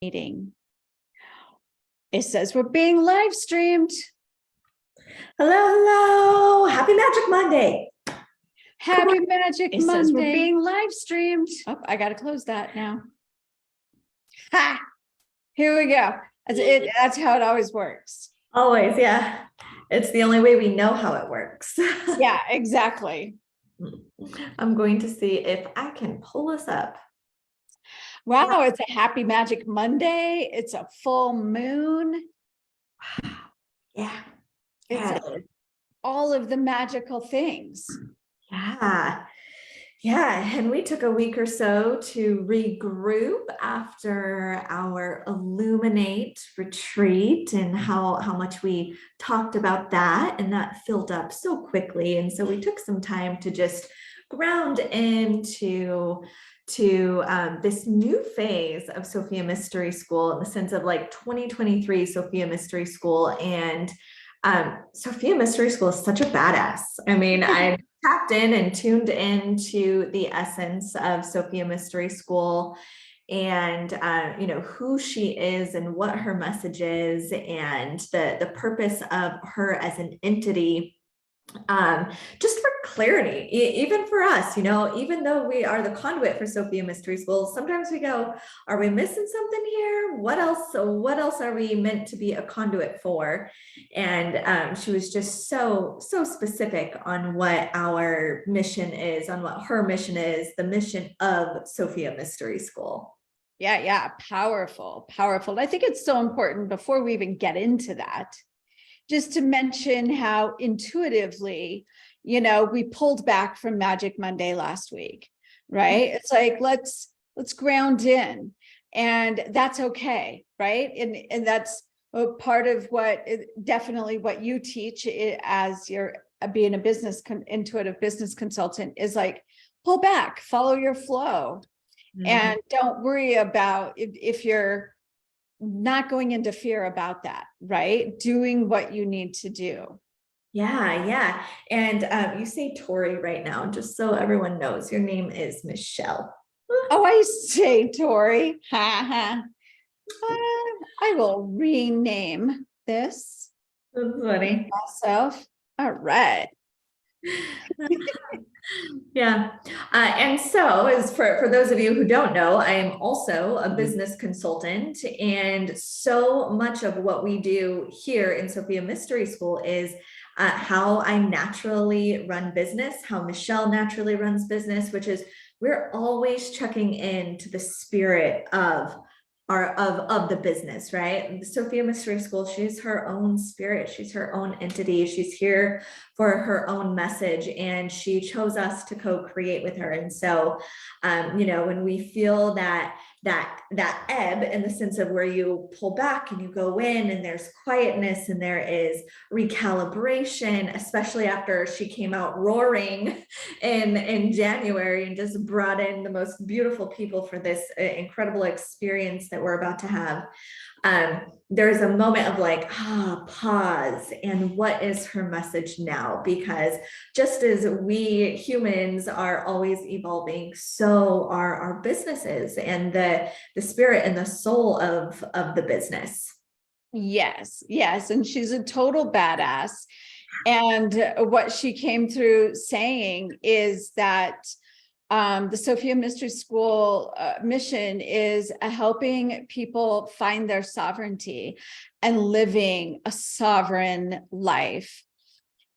meeting. It says we're being live streamed. Hello, hello. Happy Magic Monday. Happy Magic It Monday. says we're Being live streamed. Oh, I got to close that now. Ha! Here we go. That's how it always works. Always, yeah. It's the only way we know how it works. Yeah, exactly. I'm going to see if I can pull us up. Wow, it's a happy Magic Monday. It's a full moon. Yeah. It's all of the magical things. Yeah. Yeah. And we took a week or so to regroup after our Illuminate retreat and how much we talked about that. And that filled up so quickly. And so we took some time to just ground into this new phase of Sophia Mystery School in the sense of like 2023 Sophia Mystery School. And Sophia Mystery School is such a badass. I mean, I tapped in and tuned into the essence of Sophia Mystery School and who she is and what her message is and the purpose of her as an entity, just for clarity, even for us, even though we are the conduit for Sophia Mystery School, sometimes we go, are we missing something here? What else are we meant to be a conduit for? And she was just so specific on what our mission is, on what her mission is, the mission of Sophia Mystery School. Yeah, powerful. And I think it's so important before we even get into that, just to mention how intuitively, we pulled back from Magic Monday last week, right? It's like, let's ground in, and that's okay, right? And that's a part of definitely what you teach as you're being a intuitive business consultant is like, pull back, follow your flow, and don't worry about if you're not going into fear about that, right? Doing what you need to do. Yeah. And you say Tori right now, just so everyone knows, your name is Michelle. Oh, I say Tori. I will rename this. That's funny. Myself. All right. Yeah. And so as for those of you who don't know, I am also a business consultant, and so much of what we do here in Sophia Mystery School is how I naturally run business, how Michelle naturally runs business, which is we're always checking in to the spirit of the business, right? The Sophia Mystery School, she's her own spirit, she's her own entity, she's here for her own message, and she chose us to co-create with her. And so when we feel that ebb, in the sense of where you pull back and you go in and there's quietness and there is recalibration, especially after she came out roaring in January and just brought in the most beautiful people for this incredible experience that we're about to have. There's a moment of like, pause, and what is her message now? Because just as we humans are always evolving, so are our businesses and the spirit and the soul of the business. Yes. And she's a total badass. And what she came through saying is that the Sophia Mystery School mission is helping people find their sovereignty and living a sovereign life.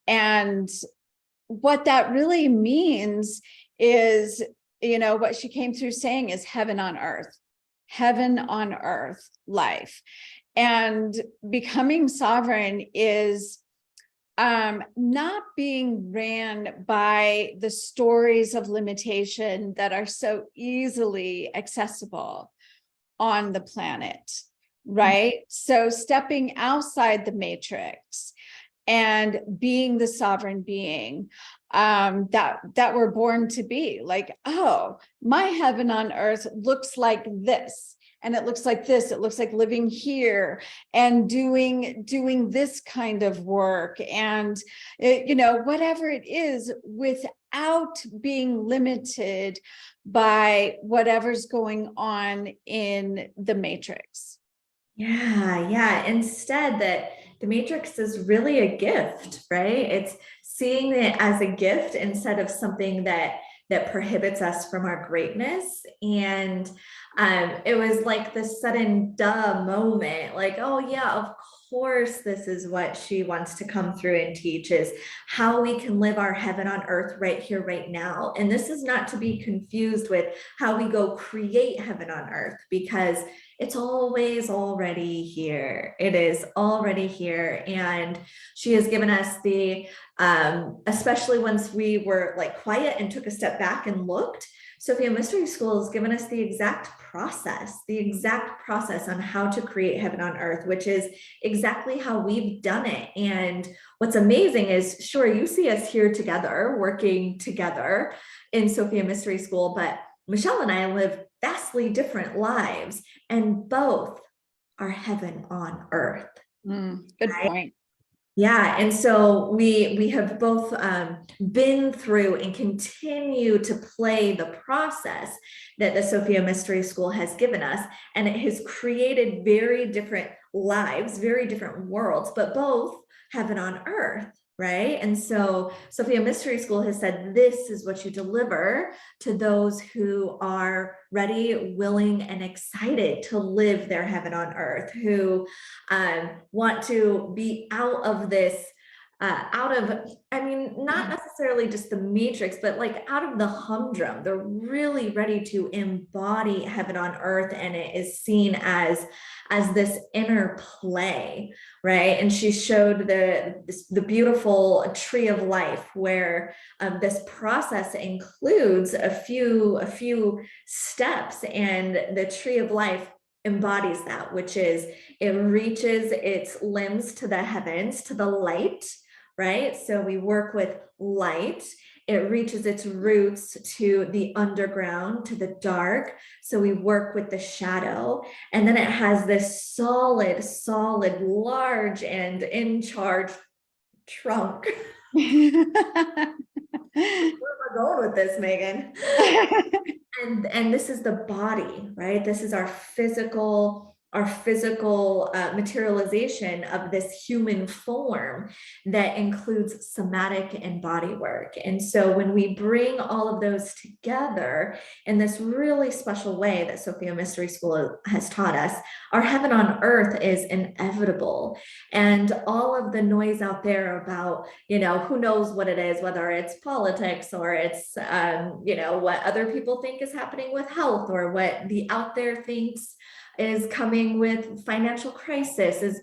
And what that really means is, what she came through saying is heaven on earth life. And becoming sovereign is not being ran by the stories of limitation that are so easily accessible on the planet, right? So stepping outside the matrix and being the sovereign being that we're born to be. Like, oh, my heaven on earth looks like this. And it looks like this, it looks like living here and doing this kind of work and, whatever it is, without being limited by whatever's going on in the matrix. Yeah. Instead, that the matrix is really a gift, right? It's seeing it as a gift instead of something that prohibits us from our greatness. And it was like this sudden duh moment, like, oh yeah, of course, this is what she wants to come through and teach, is how we can live our heaven on earth right here, right now. And this is not to be confused with how we go create heaven on earth, because it's always already here. It is already here. And she has given us the, especially once we were like quiet and took a step back and looked, Sophia Mystery School has given us the exact process on how to create heaven on earth, which is exactly how we've done it. And what's amazing is, sure, you see us here together, working together in Sophia Mystery School, but Michelle and I live vastly different lives, and both are heaven on earth. Good point. Yeah, and so we have both been through and continue to play the process that the Sophia Mystery School has given us, and it has created very different lives, very different worlds, but both heaven on earth. Right. And so Sophia Mystery School has said, this is what you deliver to those who are ready, willing, and excited to live their heaven on earth, who want to be out of this, I mean, not necessarily just the matrix, but like out of the humdrum. They're really ready to embody heaven on earth, and it is seen as this inner play, right? And she showed the beautiful tree of life, where this process includes a few steps, and the tree of life embodies that, which is it reaches its limbs to the heavens, to the light, right? So we work with light. It reaches its roots to the underground, to the dark. So we work with the shadow. And then it has this solid, large, and in charge trunk. Where am I going with this, Megan? And this is the body, right? This is our physical materialization of this human form that includes somatic and body work. And so when we bring all of those together in this really special way that Sophia Mystery School has taught us, our heaven on earth is inevitable. And all of the noise out there about, who knows what it is, whether it's politics or it's, what other people think is happening with health, or what the out there thinks is coming with financial crisis, is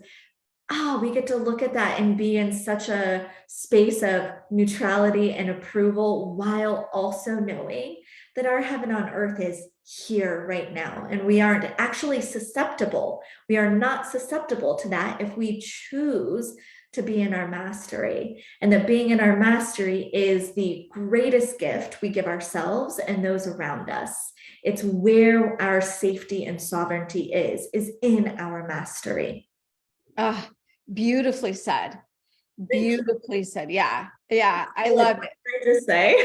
we get to look at that and be in such a space of neutrality and approval, while also knowing that our heaven on earth is here right now. And we aren't actually susceptible. We are not susceptible to that if we choose to be in our mastery. And that being in our mastery is the greatest gift we give ourselves and those around us. It's where our safety and sovereignty is in our mastery. Beautifully said. Beautifully said. Yeah. I love it. I just say,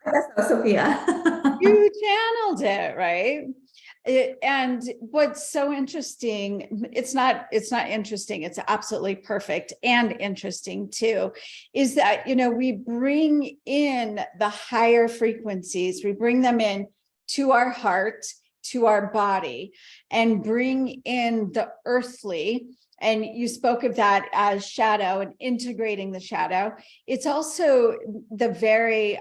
that's Sophia. You channeled it, right? And what's so interesting, it's not interesting, it's absolutely perfect and interesting too, is that, we bring in the higher frequencies, we bring them in to our heart, to our body, and bring in the earthly. And you spoke of that as shadow and integrating the shadow. It's also the very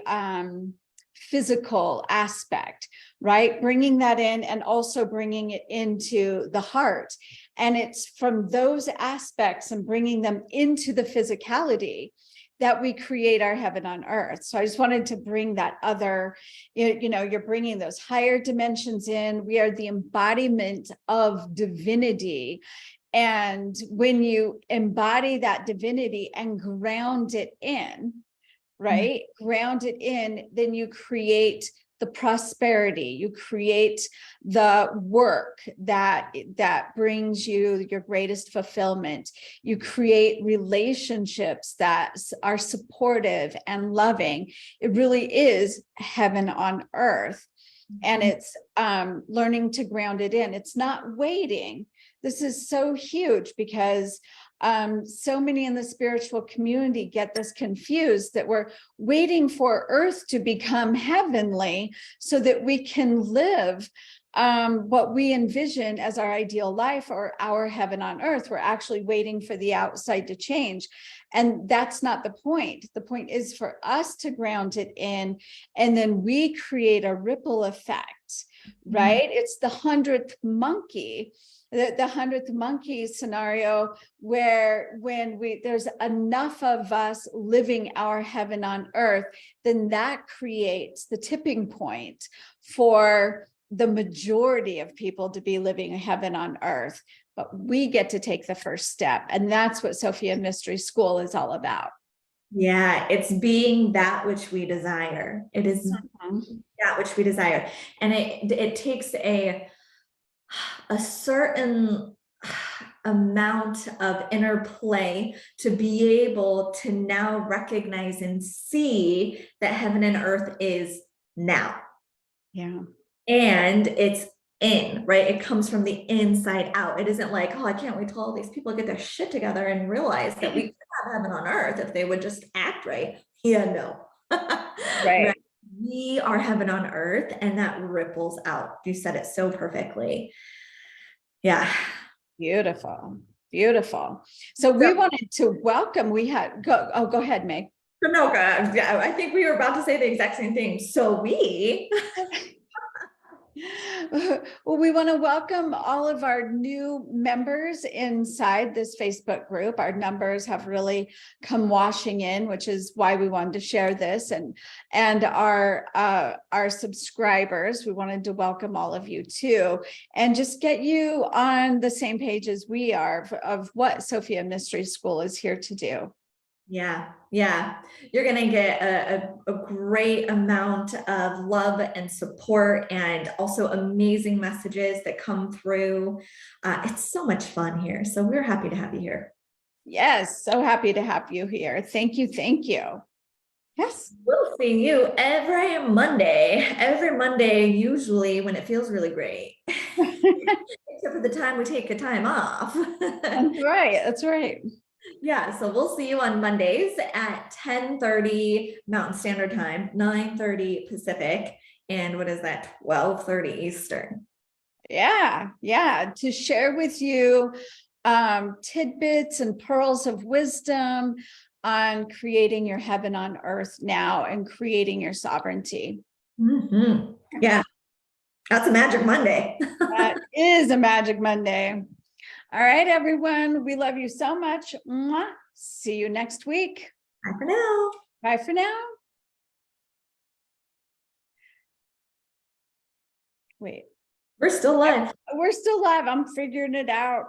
physical aspect, right? Bringing that in and also bringing it into the heart. And it's from those aspects and bringing them into the physicality that we create our heaven on earth. So I just wanted to bring that other, you're bringing those higher dimensions in. We are the embodiment of divinity. And when you embody that divinity and ground it in, right? Ground it in, then you create the prosperity, you create the work that brings you your greatest fulfillment. You create relationships that are supportive and loving. It really is heaven on earth. And it's learning to ground it in. It's not waiting. This is so huge because so many in the spiritual community get this confused, that we're waiting for earth to become heavenly so that we can live what we envision as our ideal life or our heaven on earth. We're actually waiting for the outside to change. And that's not the point. The point is for us to ground it in, and then we create a ripple effect, right? It's the 100th monkey. The 100th monkey scenario, where when there's enough of us living our heaven on earth, then that creates the tipping point for the majority of people to be living a heaven on earth. But we get to take the first step. And that's what Sophia Mystery School is all about. Yeah, it's being that which we desire. It is that which we desire. And it takes a certain amount of inner play to be able to now recognize and see that heaven and earth is now. Yeah. And it's in, right? It comes from the inside out. It isn't like, oh, I can't wait till all these people get their shit together and realize that we could have heaven on earth if they would just act right. Yeah, no. Right. We are heaven on earth, and that ripples out. You said it so perfectly. Yeah. Beautiful. Beautiful. So we wanted to welcome, go ahead, Meg. No, I think we were about to say the exact same thing. So Well, we want to welcome all of our new members inside this Facebook group. Our numbers have really come washing in, which is why we wanted to share this, and our subscribers. We wanted to welcome all of you too, and just get you on the same page as we are of what Sophia Mystery School is here to do. Yeah. You're going to get a great amount of love and support, and also amazing messages that come through. It's so much fun here. So we're happy to have you here. Yes, so happy to have you here. Thank you. Thank you. Yes. We'll see you every Monday, usually when it feels really great. Except for the time we take a time off. That's right. That's right. Yeah, so we'll see you on Mondays at 10:30 Mountain Standard Time, 9:30 Pacific, and what is that, 12:30 Eastern. Yeah, to share with you tidbits and pearls of wisdom on creating your heaven on earth now and creating your sovereignty. Yeah, that's a magic Monday. That is a magic Monday. All right, everyone. We love you so much. Mwah. See you next week. Bye for now. Bye for now. Wait. We're still live. We're still live. I'm figuring it out.